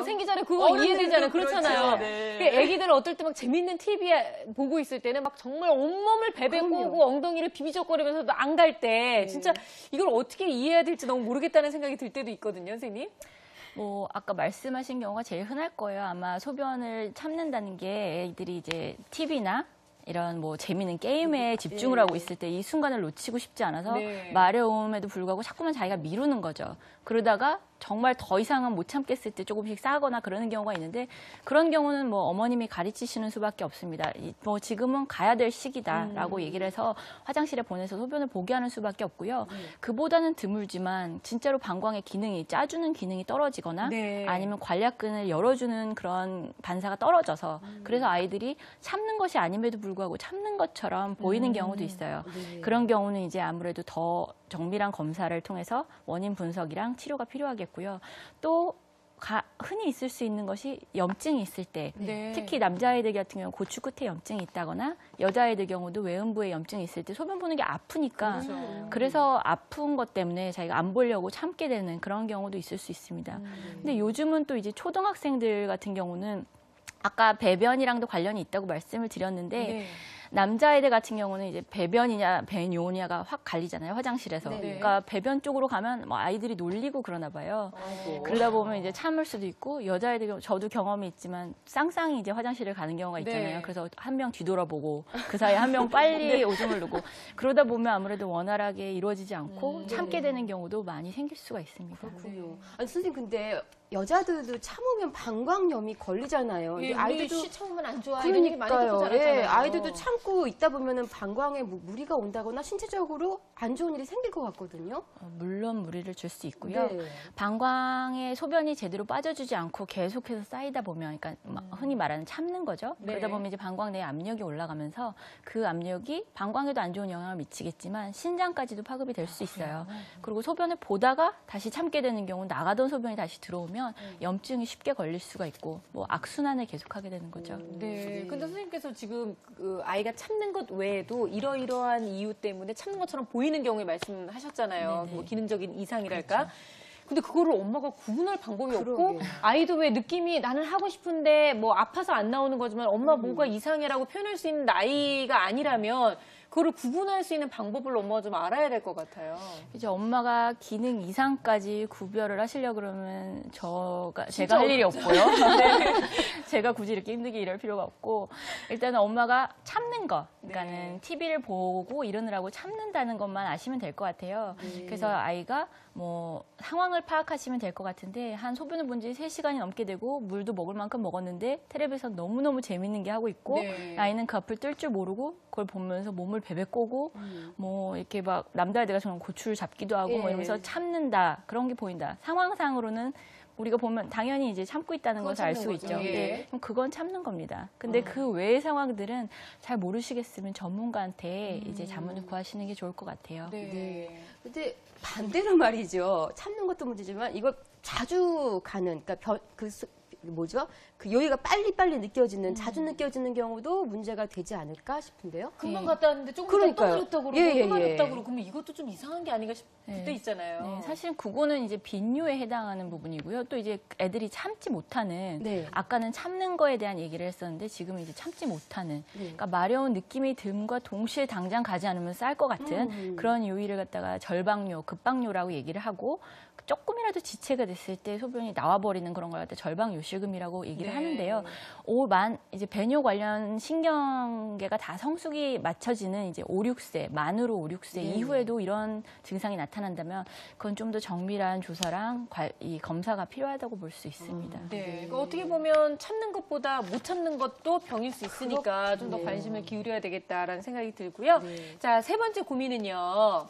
생기 전에 그거 이해되잖아요. 그렇잖아요. 그렇죠. 네. 애기들 어떨 때 막 재밌는 TV 보고 있을 때는 막 정말 온몸을 베베 꼬고 엉덩이를 비비적거리면서도 안 갈 때 진짜 이걸 어떻게 이해해야 될지 너무 모르겠다는 생각이 들 때도 있거든요, 선생님. 뭐 아까 말씀하신 경우가 제일 흔할 거예요. 아마 소변을 참는다는 게 애들이 이제 TV나 이런 뭐 재미있는 게임에 집중을 하고 있을 때 이 순간을 놓치고 싶지 않아서 마려움에도 불구하고 자꾸만 자기가 미루는 거죠. 그러다가 정말 더 이상은 못 참겠을 때 조금씩 싸거나 그러는 경우가 있는데 그런 경우는 뭐 어머님이 가르치시는 수밖에 없습니다. 뭐 지금은 가야 될 시기다라고 얘기를 해서 화장실에 보내서 소변을 보게 하는 수밖에 없고요. 그보다는 드물지만 진짜로 방광의 기능이 짜주는 기능이 떨어지거나 아니면 관략근을 열어주는 그런 반사가 떨어져서 그래서 아이들이 참는 것이 아님에도 불구하고 참는 것처럼 보이는 경우도 있어요. 그런 경우는 이제 아무래도 더 정밀한 검사를 통해서 원인 분석이랑 치료가 필요하겠고요. 또 흔히 있을 수 있는 것이 염증이 있을 때 특히 남자아이들 같은 경우 고추 끝에 염증이 있다거나 여자아이들 경우도 외음부에 염증이 있을 때 소변 보는 게 아프니까 그래서 아픈 것 때문에 자기가 안 보려고 참게 되는 그런 경우도 있을 수 있습니다. 근데 요즘은 또 이제 초등학생들 같은 경우는 아까 배변이랑도 관련이 있다고 말씀을 드렸는데 남자아이들 같은 경우는 이제 배변이냐 배뇨냐가 확 갈리잖아요, 화장실에서. 그러니까 배변 쪽으로 가면 뭐 아이들이 놀리고 그러나 봐요. 그러다 보면 이제 참을 수도 있고 여자아이들 저도 경험이 있지만 쌍쌍이 이제 화장실을 가는 경우가 있잖아요. 그래서 한 명 뒤돌아보고 그 사이에 한 명 빨리 오줌을 누고 그러다 보면 아무래도 원활하게 이루어지지 않고 참게 되는 경우도 많이 생길 수가 있습니다. 그렇군요. 아니 선생님 근데 여자들도 참으면 방광염이 걸리잖아요. 아이들도 씨 참으면 안 좋아. 그러니까요. 아이들도 참고 있다 보면은 방광에 무리가 온다거나 신체적으로 안 좋은 일이 생길 것 같거든요. 물론 무리를 줄 수 있고요. 방광에 소변이 제대로 빠져주지 않고 계속해서 쌓이다 보면, 그러니까 흔히 말하는 참는 거죠. 그러다 보면 이제 방광 내에 압력이 올라가면서 그 압력이 방광에도 안 좋은 영향을 미치겠지만 신장까지도 파급이 될 수 있어요. 그리고 소변을 보다가 다시 참게 되는 경우 나가던 소변이 다시 들어오면 염증이 쉽게 걸릴 수가 있고 뭐 악순환을 계속하게 되는 거죠. 근데 선생님께서 지금 그 아이가 참는 것 외에도 이러이러한 이유 때문에 참는 것처럼 보이는 경우에 말씀하셨잖아요. 뭐 기능적인 이상이랄까. 근데 그거를 엄마가 구분할 방법이 없고 아이도 왜 느낌이 나는 하고 싶은데 뭐 아파서 안 나오는 거지만 엄마 뭐가 이상해라고 표현할 수 있는 나이가 아니라면 그거를 구분할 수 있는 방법을 엄마가 좀 알아야 될 것 같아요. 이제 엄마가 기능 이상까지 구별을 하시려고 그러면 제가 할 일이 없고요. 제가 굳이 이렇게 힘들게 일할 필요가 없고 일단은 엄마가 참는 거, 그러니까는 TV를 보고 이러느라고 참는다는 것만 아시면 될 것 같아요. 그래서 아이가 뭐 상황을 파악하시면 될 것 같은데 한 소변을 본 지 3시간이 넘게 되고 물도 먹을 만큼 먹었는데 텔레비에서 너무너무 재밌는 게 하고 있고 아이는 그 앞을 뜰 줄 모르고 그걸 보면서 몸을 베베 꼬고 뭐 이렇게 막 남자애들가 저는 고추를 잡기도 하고 뭐 이러면서 참는다 그런 게 보인다. 상황상으로는 우리가 보면 당연히 이제 참고 있다는 것을 알 수 있죠. 그럼 그건 참는 겁니다. 근데 그 외의 상황들은 잘 모르시겠으면 전문가한테 이제 자문을 구하시는 게 좋을 것 같아요. 근데 반대로 말이죠. 참는 것도 문제지만 이걸 자주 가는, 그러니까 그 요의가 빨리빨리 느껴지는, 자주 느껴지는 경우도 문제가 되지 않을까 싶은데요. 금방 갔다 왔는데 조금 있다 또 그랬다고 그러고 또 말했다고 그러고 그러면 이것도 좀 이상한 게 아닌가 싶을 때 있잖아요. 사실 그거는 이제 빈뇨에 해당하는 부분이고요. 또 이제 애들이 참지 못하는 아까는 참는 거에 대한 얘기를 했었는데 지금은 이제 참지 못하는 그러니까 마려운 느낌이 듦과 동시에 당장 가지 않으면 쌀 것 같은 그런 요의를 갖다가 절방뇨, 급박뇨라고 얘기를 하고 조금이라도 지체가 됐을 때 소변이 나와버리는 그런 걸 갖다 절방요실금이라고 얘기를 하는데요. 이제 배뇨 관련 신경계가 다 성숙이 맞춰지는 이제 5, 6세, 만으로 5, 6세 이후에도 이런 증상이 나타난다면 그건 좀 더 정밀한 조사랑 이 검사가 필요하다고 볼 수 있습니다. 그러니까 어떻게 보면 참는 것보다 못 참는 것도 병일 수 있으니까 좀 더 관심을 기울여야 되겠다라는 생각이 들고요. 자, 세 번째 고민은요.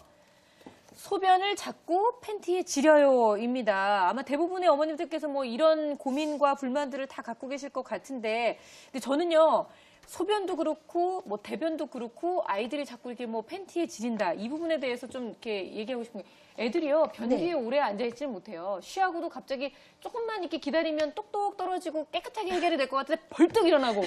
소변을 자꾸 팬티에 지려요입니다. 아마 대부분의 어머님들께서 뭐 이런 고민과 불만들을 다 갖고 계실 것 같은데, 근데 저는요 소변도 그렇고 뭐 대변도 그렇고 아이들이 자꾸 이렇게 뭐 팬티에 지린다 이 부분에 대해서 좀 이렇게 얘기하고 싶은 게 애들이요 변기에 네. 오래 앉아있지는 못해요. 쉬하고도 갑자기 조금만 이렇게 기다리면 똑똑 떨어지고 깨끗하게 해결이 될 것 같은데 벌떡 일어나고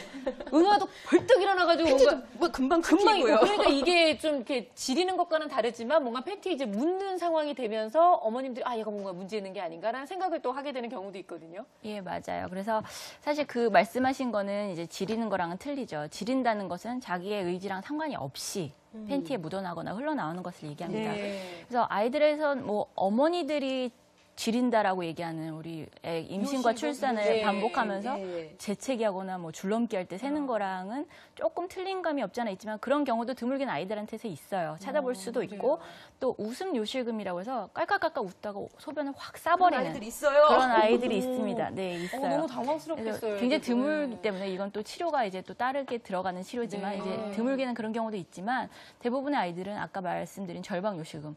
응아도 벌떡 일어나가지고 뭔가 뭐 금방 금방 튀고요. 있고 그러니까 이게 좀 이렇게 지리는 것과는 다르지만 뭔가 팬티에 이제 묻는 상황이 되면서 어머님들이 아 얘가 뭔가 문제 있는 게 아닌가라는 생각을 또 하게 되는 경우도 있거든요. 예, 맞아요. 그래서 사실 그 말씀하신 거는 이제 지리는 거랑은 틀리죠. 지린다는 것은 자기의 의지랑 상관이 없이 팬티에 묻어나거나 흘러나오는 것을 얘기합니다. 네. 그래서 아이들에선 뭐 어머니들이 지린다라고 얘기하는 우리 애 임신과 출산을 네. 반복하면서 네. 재채기하거나 뭐 줄넘기 할 때 새는 거랑은 조금 틀린 감이 없지 않아 있지만 그런 경우도 드물긴 아이들한테서 있어요. 찾아볼 수도 있고 또 웃음 요실금이라고 해서 깔깔깔깔 웃다가 소변을 확 싸버리는 아이들 있어요. 그런 아이들이 있습니다. 네, 있어요. 너무 그래서 당황스럽겠어요. 굉장히 애들은. 드물기 때문에 이건 또 치료가 이제 또 따르게 들어가는 치료지만 네. 이제 드물게는 그런 경우도 있지만 대부분의 아이들은 아까 말씀드린 절방 요실금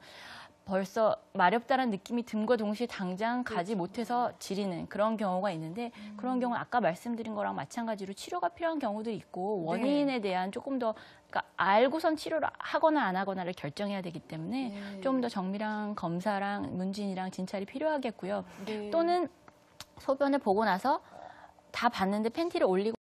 벌써 마렵다는 느낌이 듦과 동시에 당장 가지 못해서 지리는 그런 경우가 있는데 그런 경우는 아까 말씀드린 거랑 마찬가지로 치료가 필요한 경우도 있고 원인에 대한 조금 더 그러니까 알고선 치료를 하거나 안 하거나를 결정해야 되기 때문에 좀 더 정밀한 검사랑 문진이랑 진찰이 필요하겠고요. 네. 또는 소변을 보고 나서 다 봤는데 팬티를 올리고